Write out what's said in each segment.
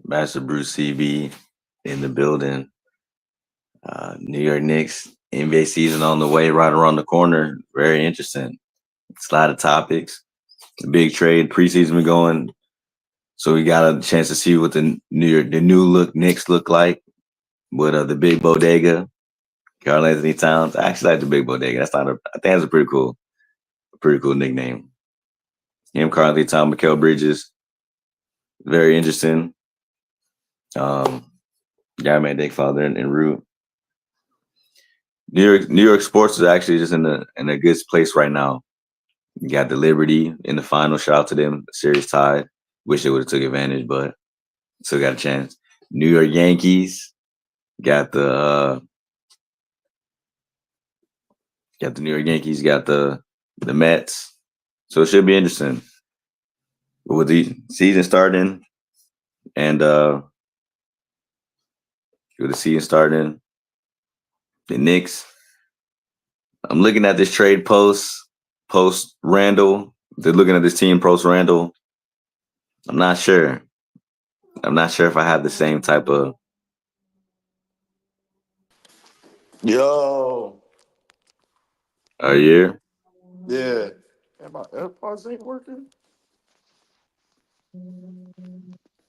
Master Bruce CB in the building. New York Knicks NBA season on the way, right around the corner. Very interesting. It's a lot of topics. Big trade preseason been going, so we got a chance to see what the new look Knicks look like with the big bodega, Karl Anthony Towns. I actually like the big bodega. I think that's a pretty cool nickname. Him, Karl Anthony Towns, Mikal Bridges. Very interesting. Yeah, man, DankFather and Root. New York sports is actually just in a good place right now. You got the Liberty in the final. Shout out to them. Series tied. Wish they would have took advantage, but still got a chance. New York Yankees got the New York Yankees got the Mets. So it should be interesting. But with the season starting and the Knicks. I'm looking at this trade post Randle. They're looking at this team post Randle. I'm not sure. I'm not sure if I have the same type of. Yo, Are you? yeah. And my AirPods ain't working.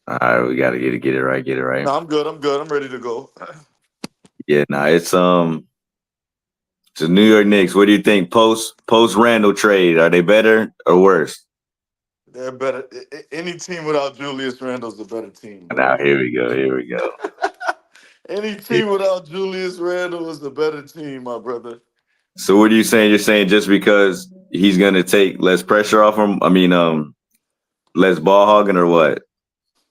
All right, we got to get it right. Get it right. No, I'm good. I'm good. I'm ready to go. Yeah, nah, it's the New York Knicks. What do you think? Post Randle trade, are they better or worse? They're better. Any team without Julius Randle's a better team, Now bro. here we go. Here we go. Any team without Julius Randle is a better team, my brother. So what are you saying? You're saying just because he's gonna take less pressure off him? I mean, less ball hogging or what?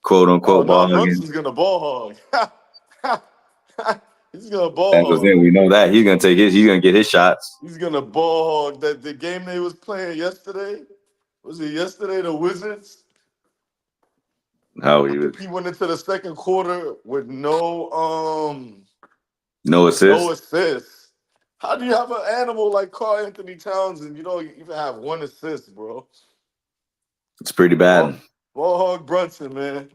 Quote Oh unquote no, ball hogging. Brunson's gonna ball hog. He's gonna That's ball what I'm hog. saying. We know that he's gonna take his. He's gonna get his shots. He's gonna ball hog. That the game they was playing yesterday. Was it yesterday? The Wizards. How I he was think he went into the second quarter with no no assists. assists. How do you have an animal like Carl Anthony Towns and you don't even have one assist, bro? It's pretty Ball, bad. ball hog Brunson, man.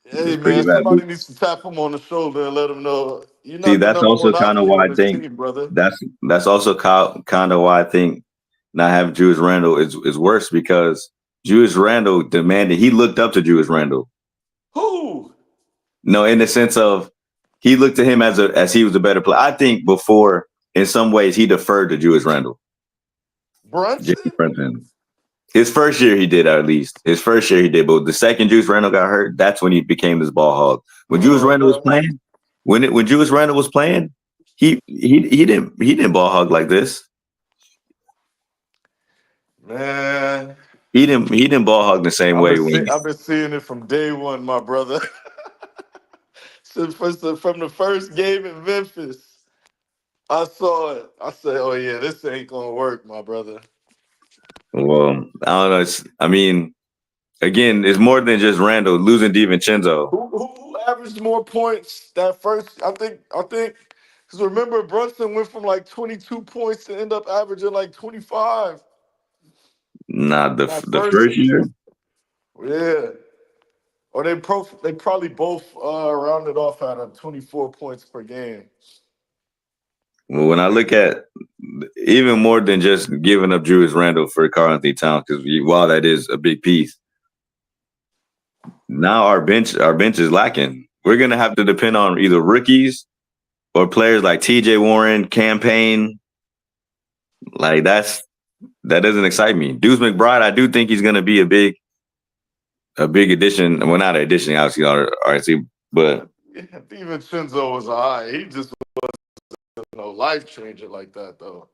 Hey It's pretty man, bad. somebody needs to tap him on the shoulder and let him know you're See, not the that's number also one kind of option why on I this think team, brother. that's also kind of why I think not having Julius Randle is worse because Julius Randle demanded he looked up to Julius Randle. Who? No, in the sense of he looked to him as he was a better player. I think before, in some ways, he deferred to Julius Randle. James Brunson? Brunson. His first year he did, at least. His first year he did, but the second Julius Randle got hurt, that's when he became this ball hog. When Julius Randle was Uh, playing, when Julius Randle was playing, he didn't ball hog like this. man, He didn't ball hog the same way when I've been seeing it from day one, my brother. From the first game in Memphis, I saw it. I said, "Oh yeah, this ain't gonna work, my brother." well, I don't know. I mean, again, it's more than just Randle losing DiVincenzo. Who averaged more points that first? I think because remember Brunson went from like 22 points to end up averaging like 25 Not that the first first year. season. Yeah, or they probably both rounded off at 24 points per game. Well, when I look at even more than just giving up Julius Randle for Karl Anthony Towns, because while that is a big piece, now our bench is lacking. We're gonna have to depend on either rookies or players like T.J. Warren, campaign. Like that doesn't excite me. Deuce McBride, I do think he's gonna be a big addition. Well, not an addition, obviously, RC, but Yeah, DiVincenzo was alright. He just no life changer like that though.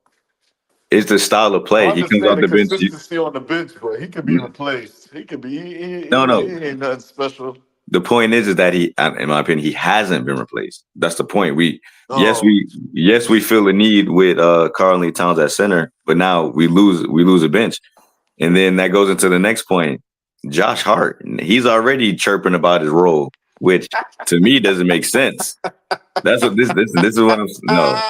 it's the style of I play. He comes understand off the the bench. consistency on the bench, but he could be replaced. He could be. No, He no. ain't nothing special. The point is that in my opinion, he hasn't been replaced. That's the point. Oh, Yes, we feel a need with Karl Anthony Towns at center, but now we lose a bench, and then that goes into the next point. Josh Hart, he's already chirping about his role, which to me doesn't make sense. That's what this is what I'm no.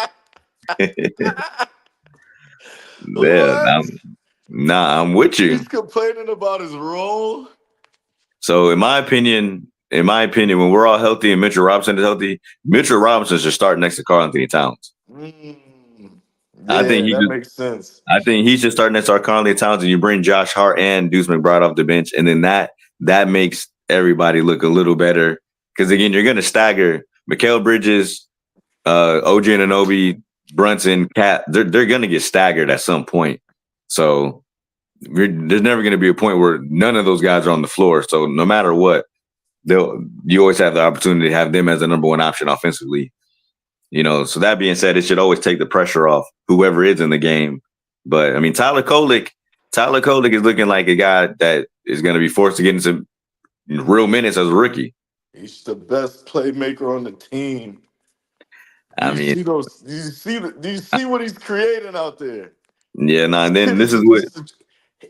Yeah, what? I'm with you. He's complaining about his role. So in my opinion, in my opinion, when we're all healthy and Mitchell Robinson is healthy, Mitchell Robinson should start next to Karl Anthony Towns. I think Yeah, that makes sense. I think he should start next to Karl Anthony Towns, and you bring Josh Hart and Deuce McBride off the bench, and then that makes everybody look a little better. Because again, you're going to stagger Mikal Bridges, OG Anunoby, Brunson, Cat. They're going to get staggered at some point. So there's never going to be a point where none of those guys are on the floor. So no matter what, you always have the opportunity to have them as the number one option offensively. So that being said, it should always take the pressure off whoever is in the game. But I mean, Tyler Kolek is looking like a guy that is going to be forced to get into real minutes as a rookie. He's the best playmaker on the team. Do you see what he's creating out there? Yeah, and then this is what.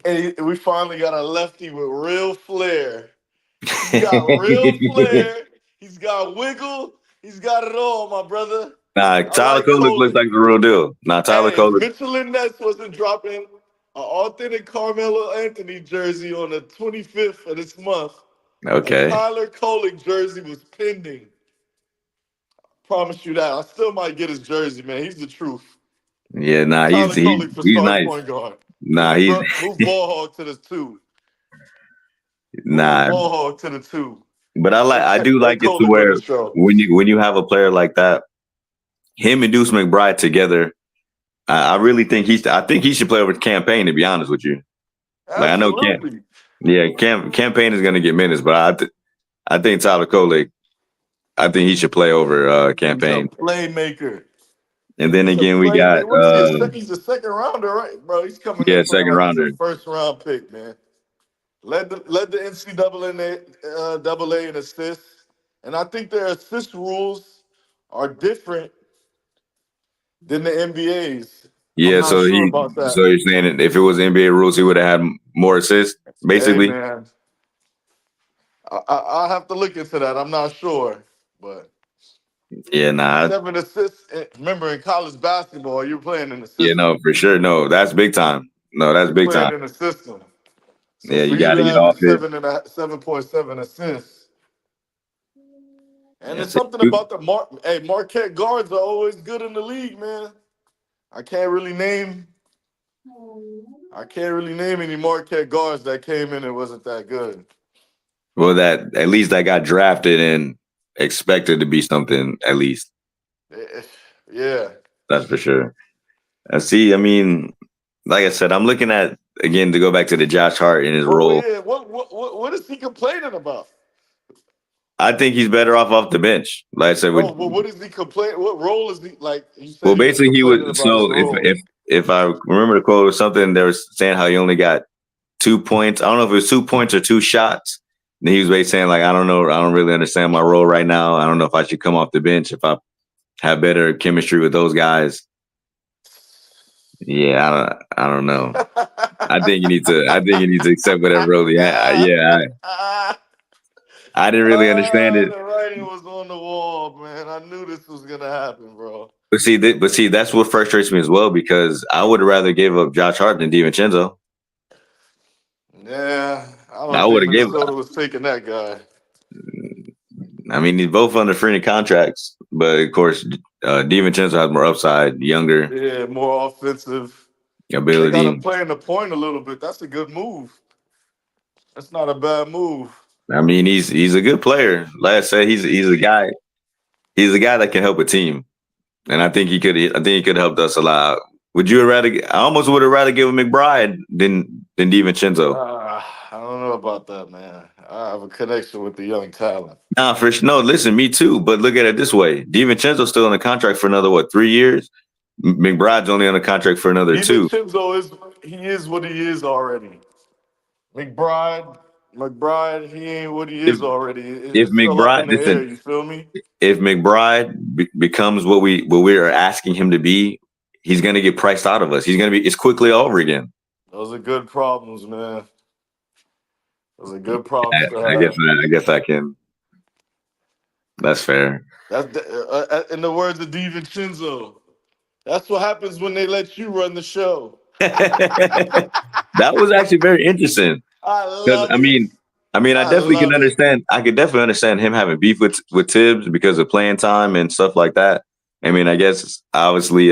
And we finally got a lefty with real flair. He's got real flair. He's got wiggle. He's got it all, my brother. Tyler Kolek looks like the real deal. Tyler Kolek. Mitchell and Ness wasn't dropping an authentic Carmelo Anthony jersey on the 25th of this month. Okay. A Tyler Kolek jersey was pending. Promise you that. I still might get his jersey, man. He's the truth. Yeah, he's nice. Point guard. Move ball hog to the 2. Ball hog to the 2. But I do like it to where when you have a player like that, him and Deuce McBride together, I really think he should play over Campaign, to be honest with you. Like, I know Campaign is going to get minutes, but I think Tyler Kolek, I think he should play over Campaign. He's a playmaker. And then again, we got he's a second rounder, right, bro? He's coming. Yeah, second rounder, first round pick, man. Led the NCAA in assists, and I think their assist rules are different than the NBA's. Yeah, so you're saying that if it was NBA rules, he would have had more assists, basically. Hey, man. I'll have to look into that. I'm not sure, but yeah, 7 assists. Remember, in college basketball, you're playing in the system. Yeah, no, for sure. No, that's big time. No, that's big time. In the system. So yeah, you got to get off it. 7.7 assists. And there's something about the Marquette guards are always good in the league, man. I can't really name any Marquette guards that came in and wasn't that good. Well, that at least I got drafted and expected to be something at least. Yeah, that's for sure. See, I mean, like I said, I'm looking at again to go back to the Josh Hart in his role. Yeah, what is he complaining about? I think he's better off the bench. Like I said, what is he complaining? What role is he like? Well, basically, he would. So if I remember the quote or something, they were saying how he only got 2 points. I don't know if it was 2 points or 2 shots. And he was basically saying, like, I don't know, I don't really understand my role right now. I don't know if I should come off the bench if I have better chemistry with those guys. Yeah, I don't know. I think you need to accept whatever role. I didn't really understand it. The writing was on the wall, man. I knew this was gonna happen, bro. But see, that's what frustrates me as well, because I would rather give up Josh Hart than DiVincenzo. Yeah, I would have given. Minnesota was taking that guy. I mean, he's both under free contracts, but of course, DiVincenzo has more upside, younger. Yeah, more offensive ability. They got him playing the point a little bit. That's a good move. That's not a bad move. I mean, he's a good player. Like I said, he's a guy. He's a guy that can help a team, and I think he could have helped us a lot. Would you rather? I almost would have rather given McBride than DiVincenzo. I don't know about that, man. I have a connection with the young talent. No, listen, me too. But look at it this way: DiVincenzo's still on a contract for another 3 years. McBride's only on a contract for another 2. DiVincenzo is what he is already. McBride, he ain't what he is already. If McBride, listen, you feel me? If McBride becomes what we are asking him to be, he's gonna get priced out of us. It's quickly over again. Those are good problems, man. Those are good problems. I guess I can. That's fair. That's in the words of DiVincenzo. That's what happens when they let you run the show. That was actually very interesting. I love it. I mean, I mean, I love it. I could definitely understand him having beef with Tibbs because of playing time and stuff like that. I mean, I guess obviously,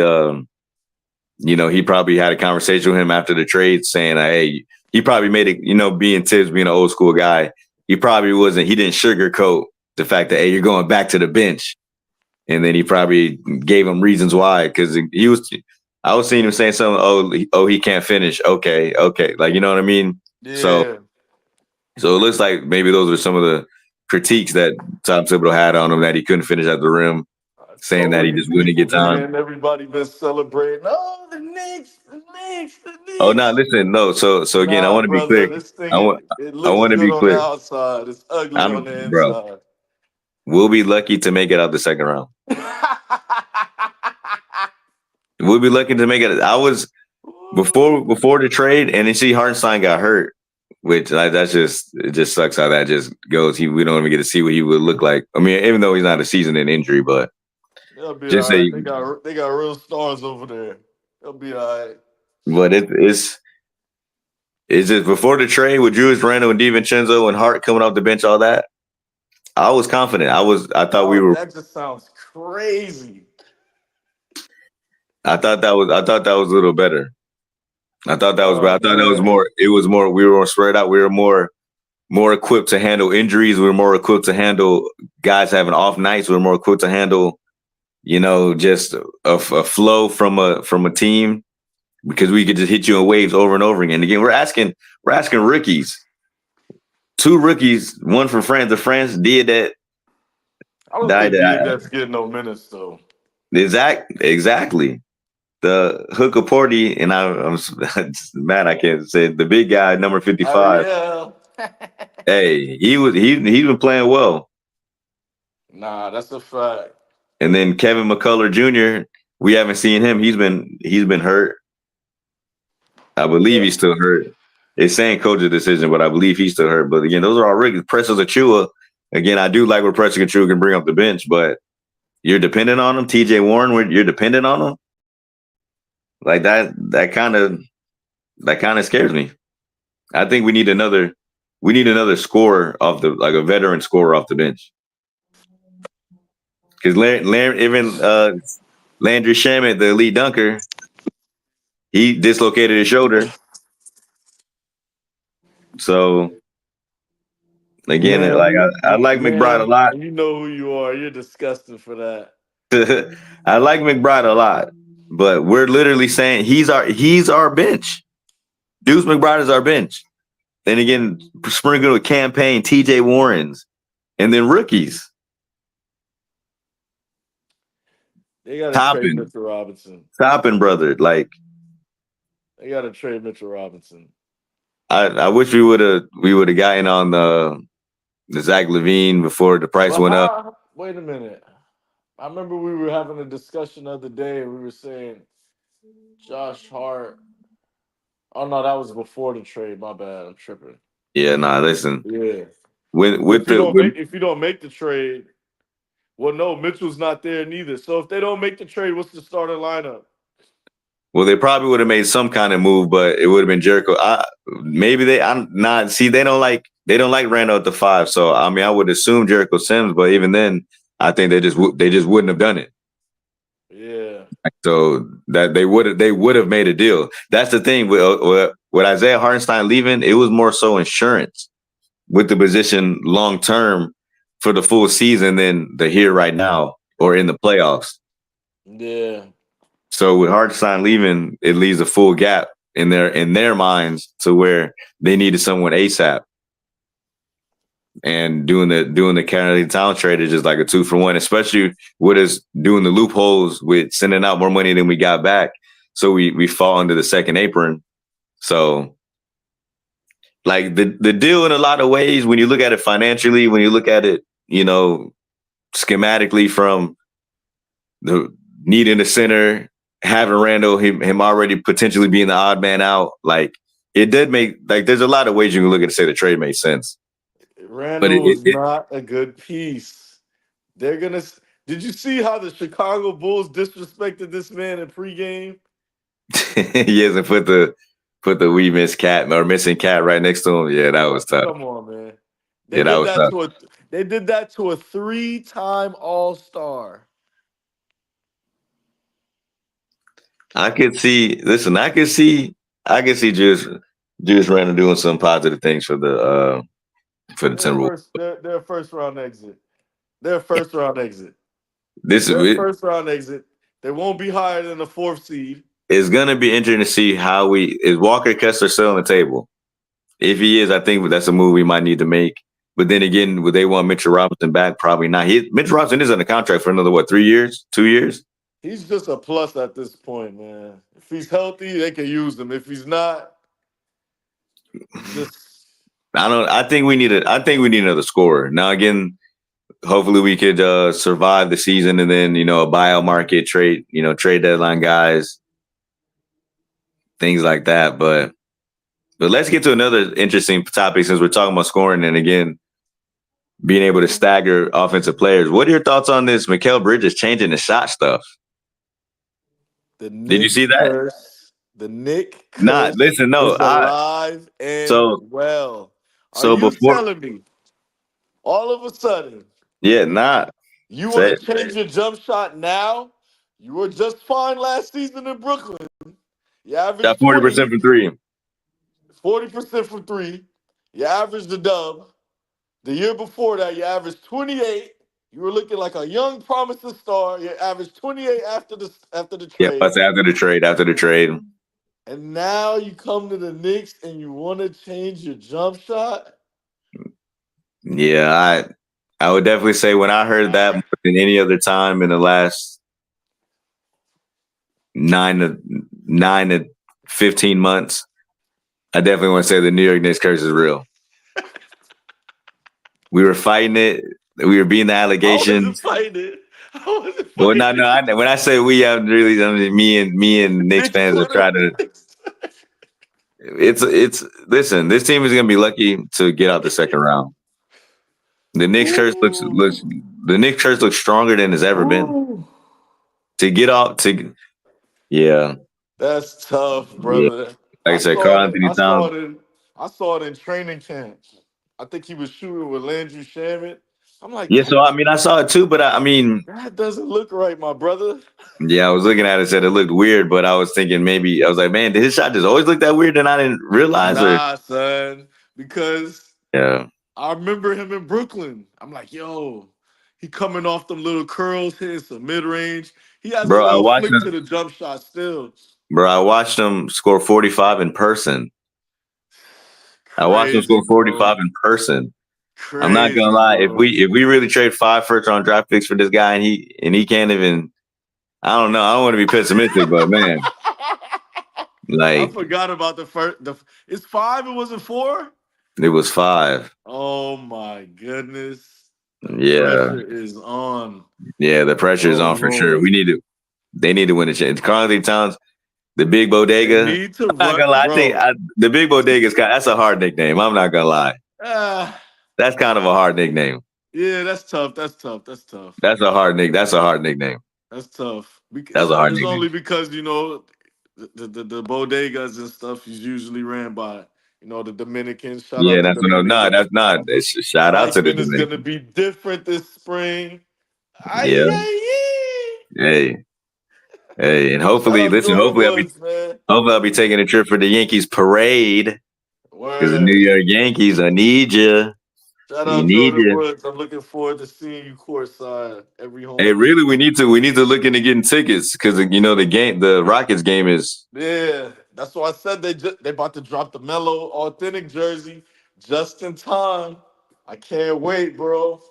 he probably had a conversation with him after the trade saying, hey, he probably made it, being Tibbs, being an old school guy, he didn't sugarcoat the fact that, hey, you're going back to the bench. And then he probably gave him reasons why, because I was seeing him saying something, he can't finish. Okay. Like, you know what I mean? Yeah. So it looks like maybe those are some of the critiques that Tom Thibodeau had on him, that he couldn't finish at the rim, saying So that he many just wouldn't people, get time. man. Everybody been celebrating. Oh, the Knicks, the Knicks, the Oh no, Knicks. listen, no. So again, I Nah, want to be brother, clear. this thing I want it I looks want to good be on the clear. outside. It's ugly on the Bro, inside. we'll be lucky to make it out the second round. We'll be lucky to make it. I was before the trade, and then see Hartenstein got hurt, which it just sucks how that just goes. We don't even get to see what he would look like. I mean, even though he's not a season-end injury, but They'll be just all right. say, They got real stars over there. They'll be all right. but it's just before the trade with Julius Randle and DiVincenzo and Hart coming off the bench, all that. I was confident. I thought we Oh, were. that just sounds crazy. I thought that was a little better. I thought that was better. Oh I thought that was man. more. It was more. We were more spread out. We were more equipped to handle injuries. We were more equipped to handle guys having off nights. We were more equipped to handle, just a flow from a team, because we could just hit you in waves over and over again. Again, we're asking rookies, two rookies, one from France. The France did that. I don't Died think that. that's getting no minutes though. Exactly. The hooker party, and I'm mad I can't say it. The big guy, number 55. Ariel. Hey, he's been playing well. Nah, that's a fact. And then Kevin McCullough Jr., we haven't seen him. He's been hurt. I believe Yeah. he's still hurt. It's saying coach's decision, but I believe he's still hurt. But again, those are all rookies. Precious Achua. Again, I do like what Precious Achua can bring up the bench, but you're dependent on him. TJ Warren, you're dependent on him. Like that kind of scares me. I think we need another scorer off a veteran scorer off the bench. Because Landry Shamet, the elite dunker, he dislocated his shoulder. So again, I like McBride a lot. You know who you are. You're disgusting for that. I like McBride a lot, but we're literally saying he's our bench. Deuce McBride is our bench. And again, sprinkled with campaign, TJ Warrens, and then rookies. They got to trade Mitchell Robinson. Toppin, brother. Like, they got to trade Mitchell Robinson. I wish we would have gotten on the Zach LaVine before the price went up. Wait a minute. I remember we were having a discussion the other day, and we were saying Josh Hart. Oh no, that was before the trade. My bad. I'm tripping. Yeah, nah. Listen. Yeah. If you don't make the trade, well, no, Mitchell's not there neither. So if they don't make the trade, what's the starting lineup? Well, they probably would have made some kind of move, but it would have been Jericho. I'm not. See, they don't like Randall at the 5. So I mean, I would assume Jericho Sims, but even then, I think they just wouldn't have done it. Yeah. So that they would have made a deal. That's the thing with Isaiah Hartenstein leaving. It was more so insurance with the position long term for the full season than the here right now or in the playoffs. Yeah. So with Hartenstein leaving, it leaves a full gap in their minds to where they needed someone ASAP. And doing the Carolina Town trade is just like a 2-for-1, especially with us doing the loopholes with sending out more money than we got back. So we fall under the second apron. So like the deal in a lot of ways, when you look at it financially, when you look at it, schematically from the needing a center, having Randall, him already potentially being the odd man out, like it did make, like, there's a lot of ways you can look at it and say the trade made sense. Randall is not a good piece. They're gonna. Did you see how the Chicago Bulls disrespected this man in pregame? He hasn't put the we miss cat or missing cat right next to him. Yeah, that was tough. Come on, man. They Yeah, that did was that tough. to a they did that to a 3-time All-Star. I could see. Listen, I could see Julius Randle doing some positive things for the Timberwolves. Their first round exit. Their first round exit. This Their is first round exit. They won't be higher than the fourth seed. it's gonna be interesting to see how we is Walker Kessler still on the table. If he is, I think that's a move we might need to make. But then again, would they want Mitchell Robinson back? Probably not. Mitchell Robinson is under contract for another 3 years, 2 years. He's just a plus at this point, man. If he's healthy, they can use him. If he's not, just I don't. I think we need another scorer. Now again, hopefully we could survive the season and then a buyout market trade, trade deadline guys, things like that. But let's get to another interesting topic since we're talking about scoring and again being able to stagger offensive players. What are your thoughts on this? Mikal Bridges changing the shot stuff. the Did you Nick see that? curse. The Nick Nah, curse listen, no. is alive and So well. Are so you before, telling me all of a sudden yeah, not you want say to change your jump shot now? You were just fine last season in Brooklyn. You shot averaged 40% from three. 40% from three. You averaged the dub. The year before that, you averaged 28. You were looking like a young, promising star. You averaged 28 after the Yeah, trade. that's after the trade. And now you come to the Knicks and you want to change your jump shot? Yeah, I would definitely say when I heard that more than any other time in the last 9 to 15 months, I definitely want to say the New York Knicks curse is real. We were fighting it. We were beating the I wasn't allegations. fighting it. I wasn't Well, fighting no. it. When I say we, I mean me and Knicks Knicks fans are Twitter. trying to. It's listen. This team is gonna be lucky to get out the second round. The Knicks curse looks Ooh. the Knicks curse looks stronger than it's ever been. Ooh. To get off to yeah. That's tough, Yeah. brother. Like I I said, saw Carl it. Anthony Towns. I saw it in training camp. I think he was shooting with Landry Shamet. I'm like, Yeah, so I mean I saw it too, but I mean, that doesn't look right, my brother. yeah, I was looking at it, said it looked weird, but I was thinking maybe I was like, man, did his shot just always look that weird and I didn't realize or Nah, son. Because yeah. I remember him in Brooklyn. I'm like, yo, he coming off them little curls, hitting some mid range. He has a Bro, little flick to the jump shot still. I watched him score 45 in person. I watched him Crazy, score bro. 45 in person. I'm not gonna Crazy, lie. bro. If we really trade 5 first round draft picks for this guy and he can't even I don't know. I don't want to be pessimistic, but man, I like forgot about the first. It's five. It wasn't four. it was 5. Oh my goodness, the Yeah. pressure is on. Yeah, the pressure is Oh on for sure. Lord, They need to win the chance. Carl Anthony Towns, the big they bodega. need to I'm not run, gonna lie. bro. The big bodega that's a hard nickname. I'm not gonna lie. Ah, That's kind of a hard nickname. yeah, that's tough. That's tough. That's tough. That's a hard nickname. That's tough. That's a hard It's nickname. only because the bodegas and stuff is usually ran by the Dominicans. Shout Yeah, out to that's no, no, Dominicans. that's not. Shout out to the Dykeman is gonna Dominican. be different this spring. Ay, Yeah. ay, ay. Hey, hey, and Shout hopefully, out listen. Jordan Woods, man. Hopefully, I'll be taking a trip for the Yankees parade because the New Word. York Yankees. I need you. Shout We out need Jordan you. Woods. I'm looking forward to seeing you courtside every Hey, home really, game. we need to look into getting tickets because the Rockets game is. Yeah, that's why I said they about to drop the Mellow authentic jersey just in time. I can't wait, bro.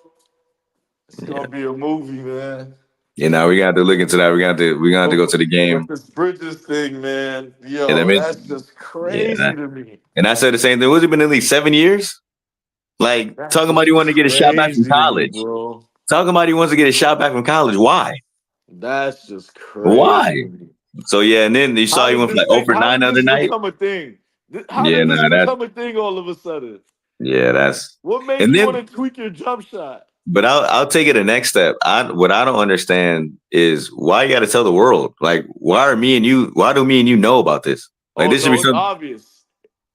It's Yeah, gonna be a movie, man. we got to look into that. We got to But go to the but game. this Bridges thing, man, And I yo, mean, that's just yeah, crazy to me. and I said the same thing. Was it been at least 7 years? Like That's talking about he just wanted to get a shot back from crazy to me, college. bro. Talking about he wants to get a shot back from college. Why? That's just crazy Why? to me. So yeah, and then you saw he went for like over How 9 did the other this night. become a thing? How Yeah, did this no, become a thing all of a sudden? that's What made and you then want to tweak your jump shot? but I'll take it the next step. What I don't understand is why you got to tell the world. Like why do me and you know about this? Like Oh this should be no, it's something. obvious.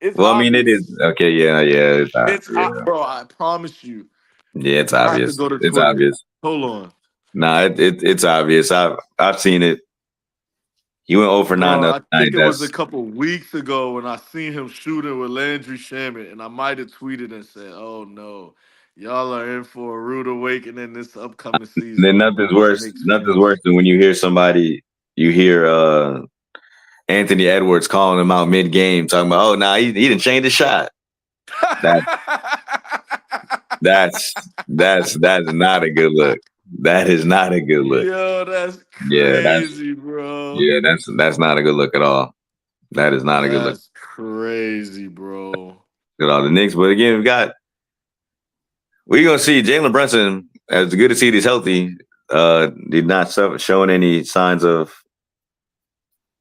It's Well, I mean, it is obvious. okay. Yeah, yeah, yeah, Bro. I promise you. yeah. It's I have to obvious. go to It's Twitter. obvious. Hold on. Nah, it's obvious. I've seen it. He went 0 for 9 Bro, the other I night. think it was a That's couple weeks ago when I seen him shooting with Landry Shamet, and I might have tweeted and said, "Oh no, y'all are in for a rude awakening this upcoming then season, nothing's us worse. Knicks Nothing's fans." worse than when you hear somebody. You hear Anthony Edwards calling him out mid game, talking about, "Oh, nah, he didn't change the shot." That that's not a good look. That is not a good look. Yo, that's Yeah, that's crazy, bro. yeah, that's not a good look at all. That is not a good look That's crazy, bro. at all. The Knicks, but again, we're gonna see Jalen Brunson. As good as he's healthy, did not showing any signs of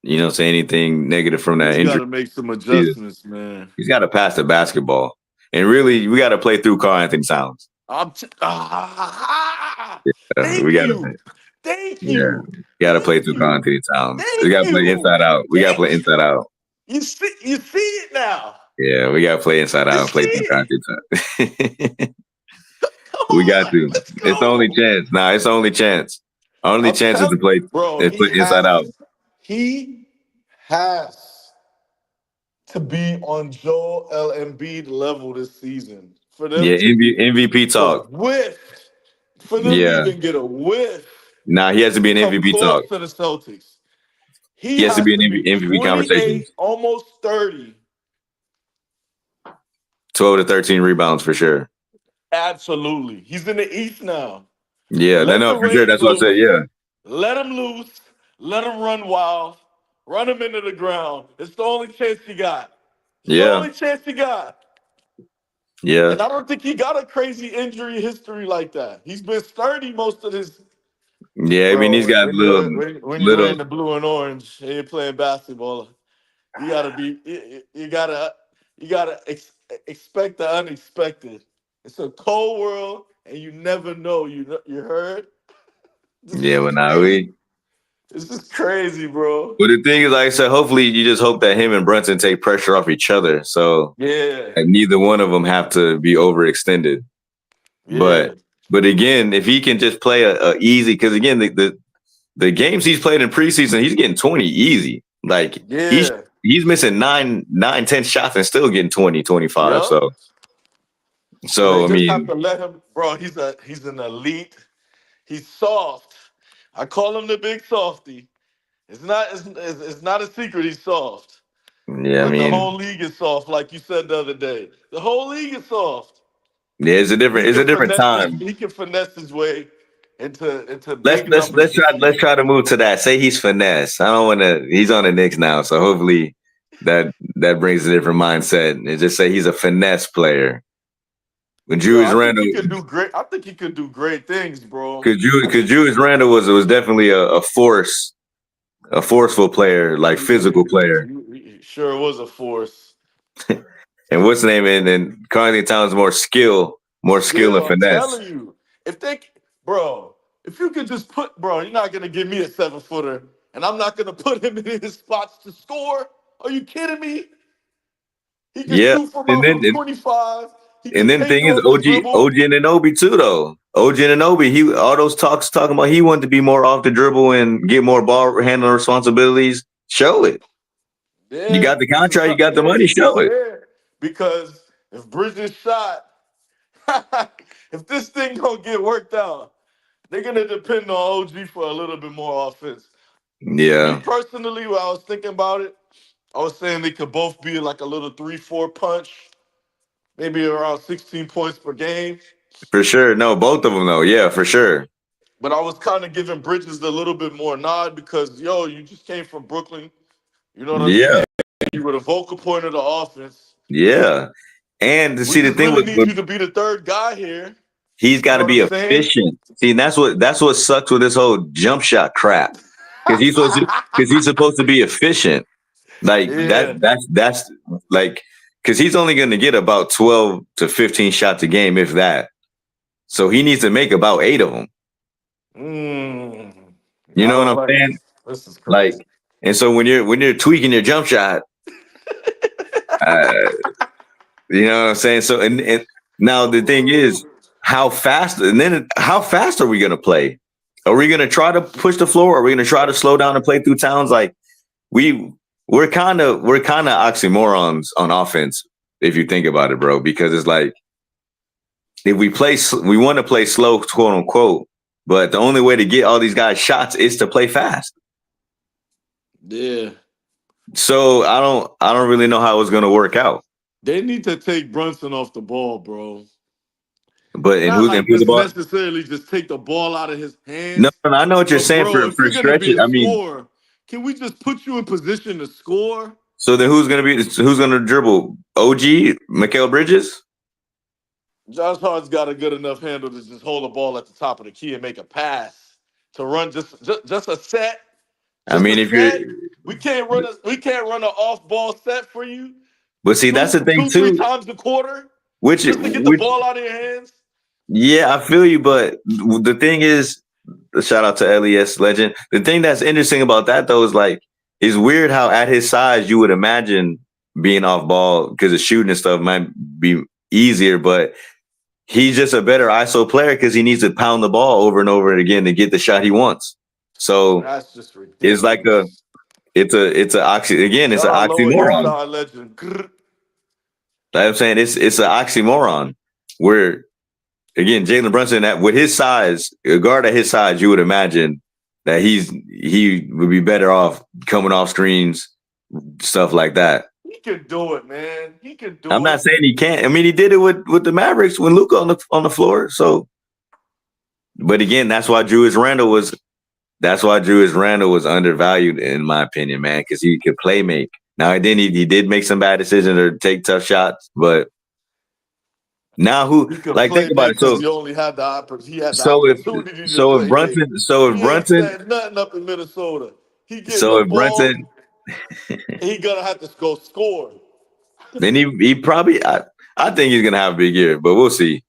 say anything negative from that He's got injury. to make some He's, adjustments, man. he's got to pass the basketball, and really, we got to play through Karl Anthony Towns. We Thank got to, you. Thank yeah, you. got to play Thank through Karl you. Anthony Towns. We Thank got to play you. inside out. We got to play Thank inside you. out. You see it now. Yeah, we got to play inside You out and see play through Karl it. Anthony Towns. Come We got on. to. Let's It's the only go. chance. Nah, it's the only chance. Our only I'm chance is telling to play bro, is play inside out. he has to be on Joel Embiid level this season for them Yeah, to MVP to talk. whiff, for them to Yeah. even get a whiff Nah, he has to be to an come MVP close talk. to the Celtics. He He has to has be in to be MVP 28, conversations. almost 30. 12 to 13 rebounds for sure. Absolutely. He's in the East now. Yeah, Let no, the for sure. reins That's what I said. loose. Yeah. Let him loose. Let him run wild. Run him into the ground. It's the only chance he got. It's the Yeah. only chance he got. Yeah. And I don't think he got a crazy injury history like that. He's been sturdy most of his. Yeah. I mean, Bro, he's got when you're little, wearing the blue and orange and you're playing basketball, you gotta be expect the unexpected. It's a cold world, and you never know. You heard? This yeah, is but now crazy. This is crazy, bro. but the thing is, like I said, hopefully you just hope that him and Brunson take pressure off each other. So Yeah, and neither one of them have to be overextended. But, yeah, but again, if he can just play a easy, because again, the games he's played in preseason, he's getting 20 easy. Like yeah. he's missing 10 shots and still getting 20, 25. Yup. So they So I just have mean, to let him, bro. He's an elite. He's soft. I call him the big softy. It's not a secret he's soft. yeah, I But the mean, whole league is soft, like you said the other day. The whole league is soft. yeah, it's a different time. He can finesse his way into big Let's numbers. try to move to that. Say he's finesse. I don't want to. He's on the Knicks now, so hopefully that brings a different mindset. And just say he's a finesse player. When Yo, Julius Randle, I think he could do great things, bro. because Julius Randle was definitely a force, a forceful player, like physical player. He sure was a force. And what's the name? And Carly Towns more skill and Skill, I'm finesse. telling you. If they, bro, if you could just bro, you're not gonna give me a 7-footer, and I'm not gonna put him in his spots to score. Are you kidding me? He can Yeah, shoot and from then 25. He and can then the take thing you is off the dribble. OG and Anobi too though. OG and Anobi, he all those talking about he wanted to be more off the dribble and get more ball handling responsibilities. Show it. You Yeah, got the contract, you got the money, he's show it. scared because if Bridges shot, if this thing don't get worked out, they're gonna depend on OG for a little bit more offense. Me Yeah, personally, when I was thinking about it, I was saying they could both be like a little 3-4 punch, maybe around 16 points per game. for sure. No, both of them though. Yeah, for sure. But I was kind of giving Bridges a little bit more nod because you just came from Brooklyn. You know what I'm Yeah, saying? You were the vocal point of the offense. yeah. And to We see the just thing really need with you to be the third guy here. he's You got know to what be I'm saying? efficient. See, and that's what sucks with this whole jump shot crap. Because he's supposed to be efficient. Like Yeah. that's like because he's only going to get about 12 to 15 shots a game, if that. So he needs to make about 8 of them. Mm. You I know what don't I'm like saying? this. This is Like, crazy. and so when you're tweaking your jump shot, Uh, you know what I'm saying? So, and now the thing is, how fast? And then how fast are we going to play? Are we going to try to push the floor? Are we going to try to slow down and play through towns? Like we're kind of oxymorons on offense if you think about it, bro. Because it's like if we want to play slow, quote unquote, but the only way to get all these guys shots is to play fast. Yeah. So I don't really know how it's going to work out. They need to take Brunson off the ball, bro. But and Not who's like the just ball? necessarily just take the ball out of his No, hands. I know what you're But saying bro, if for you're gonna be stretches. a I mean, scorer, can we just put you in position to score? so then who's gonna dribble? OG, Mikal Bridges. Josh Hart's got a good enough handle to just hold the ball at the top of the key and make a pass to run just a set, I just a mean, if you're, set. We can't run an off ball set for you but see, that's the thing three too. times a quarter Which, just to get the which, ball out of your hands. yeah, I feel you. But the thing is, shout out to LES legend. The thing that's interesting about that though is like, it's weird how at his size you would imagine being off ball because the shooting and stuff might be easier, but he's just a better ISO player because he needs to pound the ball over and over again to get the shot he wants. So That's just it's like a ridiculous. it's an it's an Shout out Lower East oxymoron. Side legend. Grr. Like I'm saying it's an oxymoron where again Jalen Brunson with his size, a guard at his size, you would imagine that he would be better off coming off screens, stuff like that. He can do it, man. He can I'm do not it. saying he can't. I mean, he did it with the Mavericks when Luka on the floor. So, but again, that's why Julius Randle was undervalued in my opinion, man, because he could play make. Now then he did make some bad decisions or take tough shots, but now who He could like think play about make it. because So he had the opportunity to play make. He ain't setting nothing up in Minnesota. He getting so the if Brunson ball. And he gonna have to go score. then he probably I think he's gonna have a big year, but we'll see.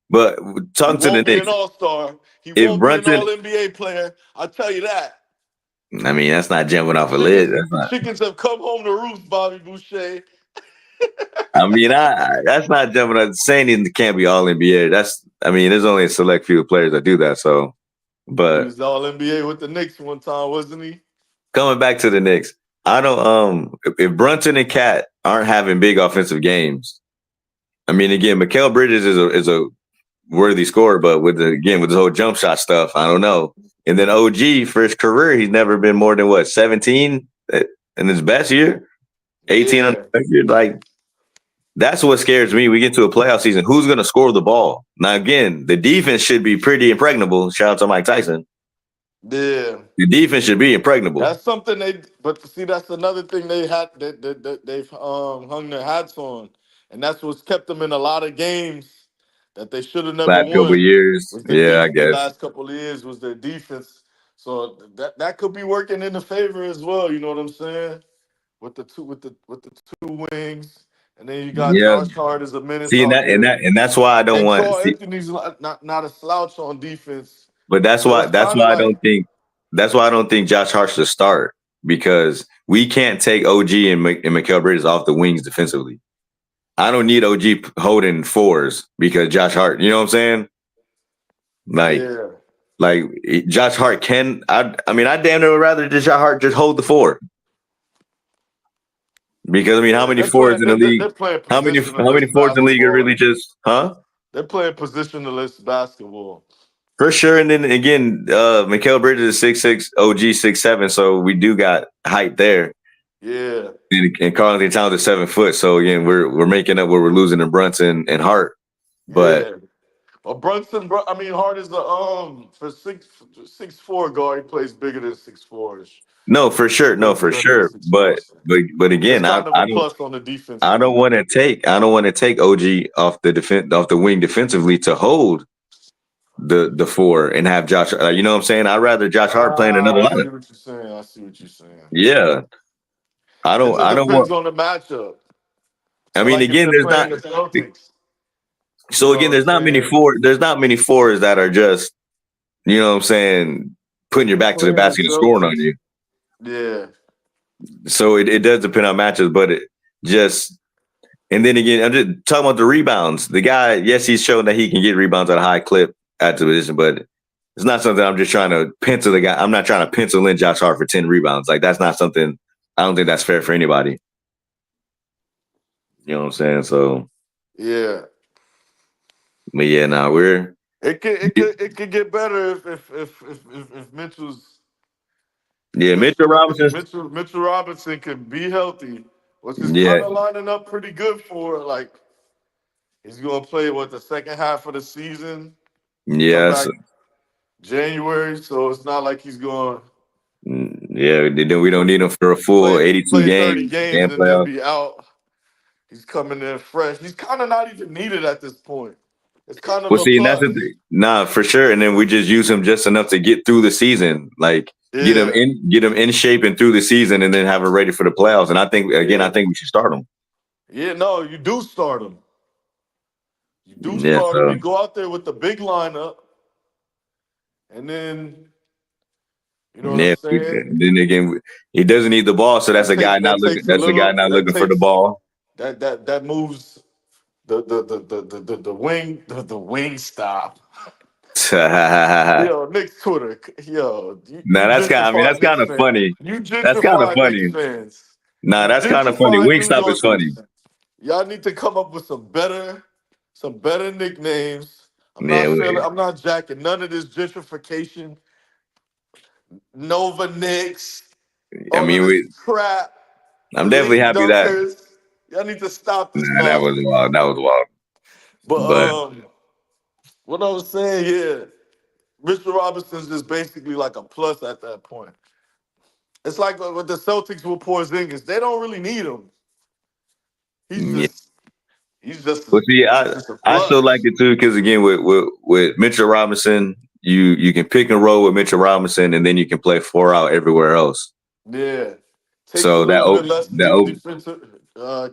But He talking to the won't be an Knicks, all-star. He if won't be an Brunson, all-NBA player. I'll tell you that. I mean that's not jumping The off a lid. chickens, That's the not. chickens have come home to roost, Bobby Boucher. I mean, that's not jumping up saying he can't be all NBA. I mean, there's only a select few players that do that. So, He but was all-NBA with the Knicks one time, wasn't he? coming back to the Knicks, I don't if Brunson and Cat aren't having big offensive games, I mean, again, Mikal Bridges is a worthy scorer, but with this whole jump shot stuff, I don't know. And then OG for his career, he's never been more than what 17 in his best year, 18 on Yeah. his best year. Like that's what scares me. We get to a playoff season. Who's going to score the ball? Now, again, the defense should be pretty impregnable. Shout out to Mike Tyson. Yeah. The defense should be impregnable. That's something but see, that's another thing they've hung their hats on. And that's what's kept them in a lot of games that they should have never Last couple of won. years, Was yeah, I the guess. last couple of years was their defense. So that could be working in the favor as well. You know what I'm saying? With the two wings, and then you got Yeah. Josh Hart as a menace See, and out that and there, that and that's why I don't and want. Carl See, Anthony's not a slouch on defense. but So it's that's kind of why I like don't think Josh Hart should start because we can't take OG and Mikal Bridges off the wings defensively. I don't need OG holding fours because Josh Hart. You know what I'm saying? Like yeah. like Josh Hart can. I mean, I damn near would rather Josh Hart just hold the four because I mean, how Yeah, many fours in the league? they're playing How many positionless fours in the league are basketball. really just They're playing positionless basketball. For sure. And then again, Mikal Bridges is 6'6", OG 6'7", so we do got height there. Yeah, And Karl Anthony Towns is 7 foot. So again, we're making up where we're losing to Brunson and Hart. But yeah. Well, Hart is for 6'4" guard. He plays bigger than 6'4". no, for sure. No, Plays for better than sure. 6'4". So But it's again, kind of a plus on the defensive end. I don't want to take OG off the wing defensively to hold the four and have Josh. You know what I'm saying? I'd rather Josh Hart playing another I see lineup. what you're saying. I see what you're saying. Yeah, It just I don't want. depends on the matchup. I So, mean, like if again, they're there's playing not. the Celtics, you So know again, what I'm saying? There's not many fours that are just, you know what I'm saying, putting your They're back to the playing the basket and scoring on Celtics. you. Yeah. So it does depend on matches, but it just And then again, I'm just talking about the rebounds. The guy, yes, he's shown that he can get rebounds at a high clip at the position, but it's not something I'm just trying to pencil the guy. I'm not trying to pencil in Josh Hart for 10 rebounds. Like, that's not something, I don't think that's fair for anybody. You know what I'm saying? So, Yeah. but yeah, now we're, It could get better if Mitchell's yeah, Mitchell if Robinson, Mitchell Robinson can be healthy, which is yeah, kind of lining up pretty good for like he's gonna play the second half of the season, come yes. back January, so it's not like he's going Yeah, then we don't to need him for a full 82 play 30 games games and and then playoffs. be out. He's coming in fresh. He's kind of not even needed at this point. It's kind of Well, a see, and that's the plus. thing. Nah, for sure. And then we just use him just enough to get through the season, like Yeah, get him in shape and through the season, and then have him ready for the playoffs. And I think again, I yeah, think we should start him. yeah. No, you do start him. You do Yeah, start him. so You go out there with the big lineup, and then you know what I'm yeah. saying. Then again, he doesn't need the ball, so that's That a guy takes not that looking. takes a That's a guy little. not That looking for the takes ball. that moves the wing stop. Now Yo, Knicks Twitter. Yo, you that's kind. I mean, gentrify that's Knicks kind of fans. funny. You That's kind of gentrify Knicks funny. fans. Nah, You that's kind of funny. gentrify New Wingstop is funny. Yorkers. Y'all need to come up with some better nicknames. Yeah, I'm not jacking none of this gentrification, Nova Knicks, I all of mean, this crap, I'm definitely late happy that. dunkers. Y'all need to stop this Nah, that was nonsense. wild. That was wild. But But what I was saying, yeah, Richard Robinson's just basically like a plus at that point. It's like with the Celtics with Porzingis. They don't really need him. He's yeah. just he's just But see, he's just a I still like plus. it too because again, with Mitchell Robinson, you can pick and roll with Mitchell Robinson, and then you can play 4 out everywhere else. Yeah. Takes a So little bit less that defensive.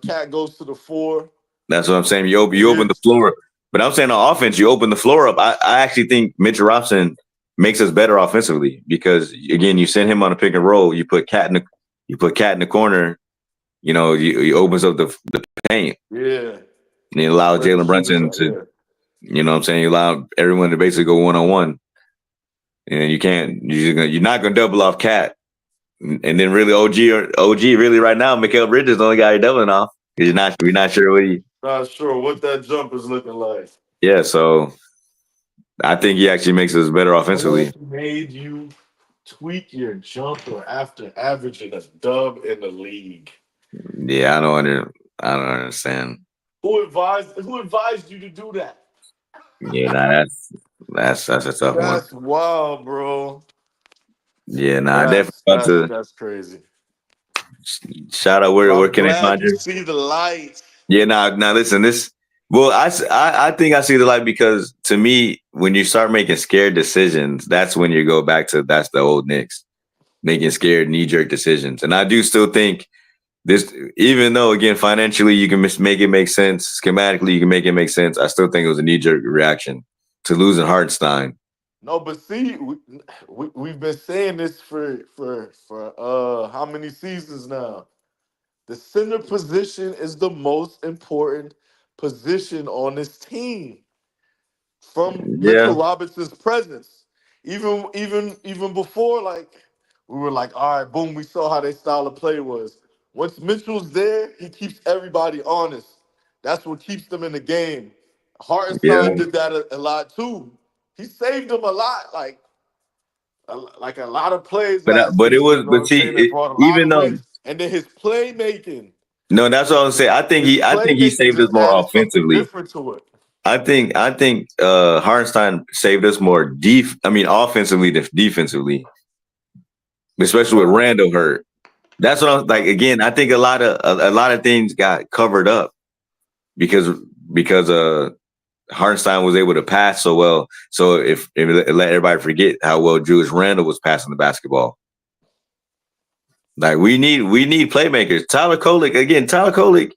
Cat goes to the four. that's what I'm saying. It You open the hits. floor, but I'm saying on offense, you open the floor up. I actually think Mitchell Robinson makes us better offensively because again, you send him on a pick and roll, you put Cat in the corner. You know, he opens up the paint Yeah. and he allows Let the Jalen shooters Brunson out. to, Yeah. you know what I'm saying, you allow everyone to basically go 1-on-1. And you can't, you're not gonna double off Cat. And then really OG really right now, Mikal Bridges is the only guy you're doubling off. Because we're not sure what he Not sure what that jump is looking like. yeah, so I think he actually makes us better offensively. What made you tweak your jumper after averaging a dub in the league? Yeah, I don't understand. Who advised you to do that? Yeah, nah, that's a tough one. That's wild, bro. Yeah, nah, I definitely That's about that's to that's crazy. shout out But where I'm can they glad find you you? see the light. Yeah, now listen, this well, I think I see the light because to me, when you start making scared decisions, that's when you go back to that's the old Knicks making scared knee jerk decisions, and I do still think this, even though again financially you can make it make sense, schematically you can make it make sense, I still think it was a knee jerk reaction to losing Hartenstein. No, but see, we've been saying this for how many seasons now? The center position is the most important position on this team. From Mitchell Yeah, Robinson's presence. Even before, like we were like, all right, boom, we saw how their style of play was. Once Mitchell's there, he keeps everybody honest. That's what keeps them in the game. Hartenstein yeah, did that a lot too. He saved them a lot, like a lot of plays last but it season. was You know what but I'm see saying? That brought a lot even of though wins. And then his playmaking, no, that's what I'm saying. his I think he playmaking saved us just more added something offensively. different to it. I think Hartenstein saved us more offensively than defensively, especially with Randall hurt. That's what I'm like. Again, I think a lot of things got covered up because because Hartenstein was able to pass so well. So if it let everybody forget how well Julius Randle was passing the basketball. Like we need playmakers. Tyler Kolek again. Tyler Kolek.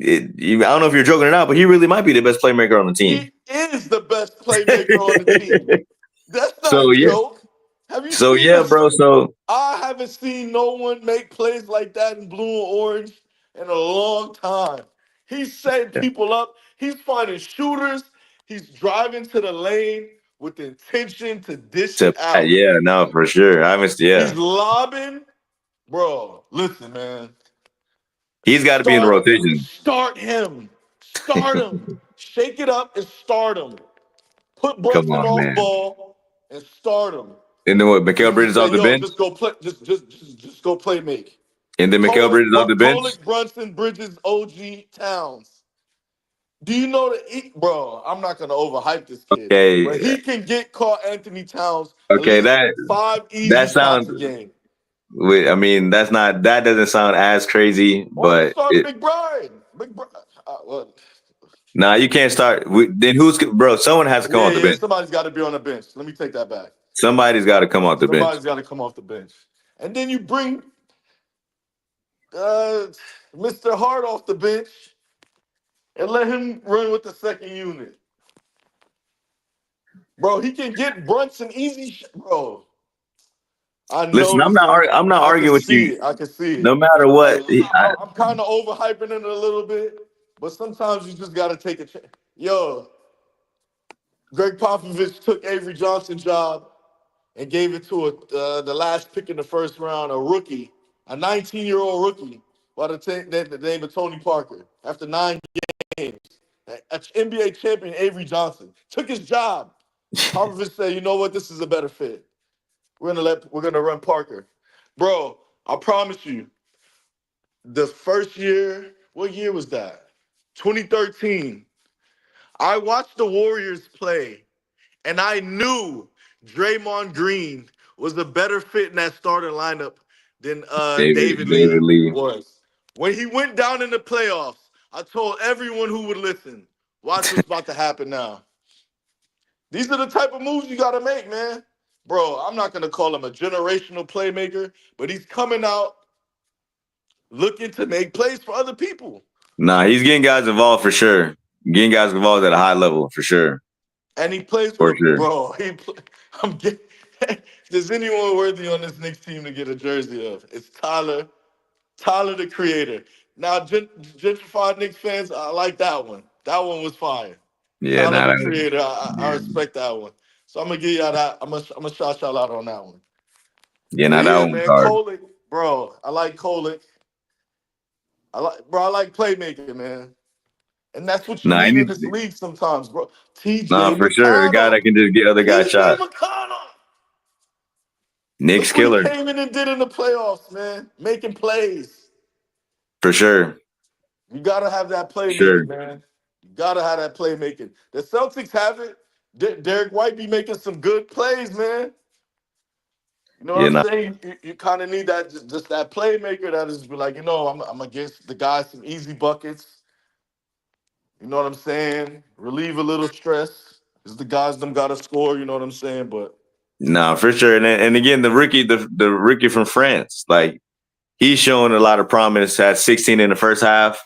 I don't know if you're joking or not, but he really might be the best playmaker on the team. He is the best playmaker on the team. That's not So a yeah, joke. Have you so seen yeah, this? bro. So I haven't seen no one make plays like that in blue and orange in a long time. He's setting people up. He's finding shooters. He's driving to the lane with the intention to dish it out. Yeah, no, for sure. He's Yeah. lobbing. Bro, listen, man. He's got to be in the rotation. Start him. Start him. Shake it up and start him. Put Come Brunson on, off man. ball and start him. And then what? Mikal And just Bridges say, off the yo, bench. just go play. Just go play make. And then Mikal Bridges off the bench. Brunson, Bridges, OG, Towns. Do you know that bro, I'm not gonna overhype this kid, Okay, but he can get Carl Anthony Towns at okay. least That 5 easy that shots sounds. a game. I mean, that doesn't sound as crazy, Or but start McBride. Well, nah, you can't start. Then bro? Someone has to come off the bench. somebody's got to be on the bench. Let me take that back. Somebody's got to come off the bench. Somebody's got to come off the bench. And then you bring Mr. Hart off the bench and let him run with the second unit. Bro, he can get Brunson easy, bro. I know. Listen, I'm not arguing with you. I can see it. No matter what, I'm kind of overhyping it a little bit, but sometimes you just got to take a chance. Yo, Greg Popovich took Avery Johnson's job and gave it to the last pick in the first round, a rookie, a 19-year-old rookie by the name of Tony Parker. After 9 games, an NBA champion Avery Johnson took his job. Popovich said, "You know what? This is a better fit. We're gonna run Parker, bro. I promise you, the first year. What year was that? 2013. I watched the Warriors play, and I knew Draymond Green was a better fit in that starting lineup than David Lee Lee. was. When he went down in the playoffs, I told everyone who would listen, watch what's about to happen now. These are the type of moves you got to make, man. Bro, I'm not going to call him a generational playmaker, but he's coming out looking to make plays for other people. Nah, he's getting guys involved for sure. Getting guys involved at a high level for sure. And he plays for sure. Bro, I'm getting. There's anyone worthy on this Knicks team to get a jersey of? It's Tyler the Creator. Now, gentrified Knicks fans, I like that one. That one was fire. Yeah, Tyler the Creator, I respect that one. So I'm gonna give y'all that. I'm gonna shout y'all out on that one. Yeah, now that one was hard. Kolek, bro, I like Kolek. I like playmaking, man. And that's what you need in this league sometimes, bro. TJ Nah, for sure. A guy that can just get other guys shots. Knicks killer. He came in and did in the playoffs, man. Making plays. For sure. You gotta have that playmaking, man. You gotta have that playmaking. The Celtics have it. Derek White be making some good plays, man. You know what I'm saying? You kind of need that, just that playmaker that is like, I'm against the guys some easy buckets. You know what I'm saying? Relieve a little stress. Because the guys them got to score, you know what I'm saying? But no, for sure. And again, the rookie from France, like he's showing a lot of promise. Had 16 in the first half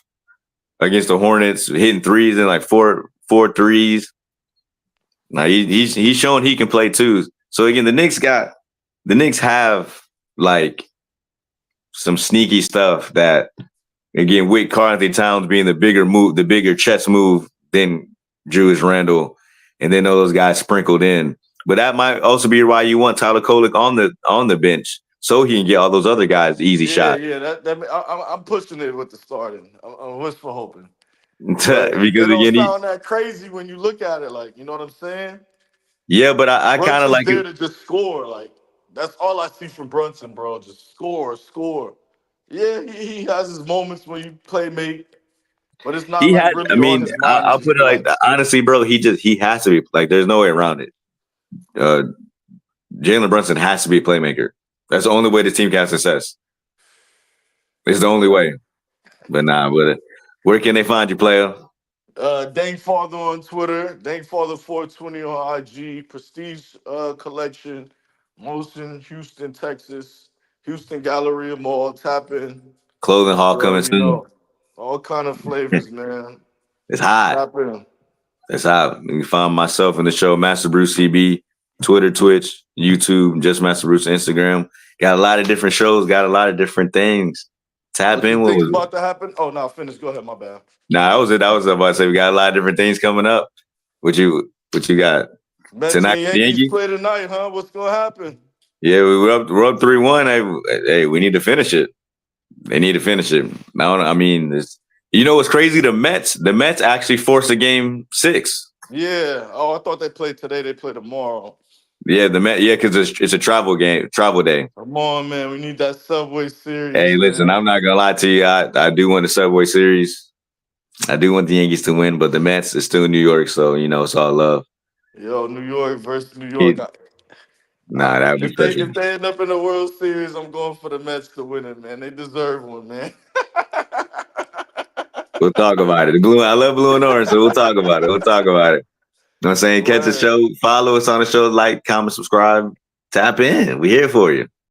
against the Hornets, hitting threes and like four threes. Now he's showing he can play too. So again, the Knicks have like some sneaky stuff that, again, with Karl Anthony Towns being the bigger chess move than Julius Randle, and then all those guys sprinkled in. But that might also be why you want Tyler Kolek on the bench, so he can get all those other guys easy shots. Yeah. I'm pushing it with the starting. I'm wishful hoping. Because it don't sound that crazy when you look at it, like, you know what I'm saying? Yeah, but I kind of like there to just score. Like, that's all I see from Brunson, bro. Just score. Yeah, he has his moments when you play mate, but it's not really on his mind. I'll put it like that. Honestly, bro, he has to be, like, there's no way around it. Jalen Brunson has to be a playmaker. That's the only way the team can have success. It's the only way. But where can they find you, player? DankFather on Twitter, DankFather420 on IG, Prestige Collection, Motion, Houston, Texas, Houston Galleria Mall, tap in. Clothing haul coming soon. All kind of flavors, man. It's hot. Tap in. It's hot. You can find myself in the show, Master Bruce CB, Twitter, Twitch, YouTube, just Master Bruce, Instagram. Got a lot of different shows, got a lot of different things. Tap What you in. What think's was it? about to happen? Oh no, finish. Go ahead, my bad. Nah, that was it. That was about to say we got a lot of different things coming up. What you got Mets tonight? and The Yankees Yankees. play tonight, huh? What's gonna happen? Yeah, we're up 3-1. Hey, we need to finish it. They need to finish it. I mean, you know what's crazy? The Mets actually forced a game 6. Yeah. Oh, I thought they played today. They play tomorrow. Yeah, the Met. Yeah, because it's a travel game, travel day. Come on, man. We need that Subway Hey, Series, listen, man. I'm not gonna lie to you. I do want the Subway Series. I do want the Yankees to win, but the Mets is still New York, so it's all love. Yo, New York versus New York. It, nah, that would be If perfect. they end up in the World Series, I'm going for the Mets to win it, man. They deserve one, man. We'll talk about it. I love blue and orange, so we'll talk about it. We'll talk about it. You know what I'm saying? Catch the Word. show, follow us on the show, like, comment, subscribe, tap in. We here for you.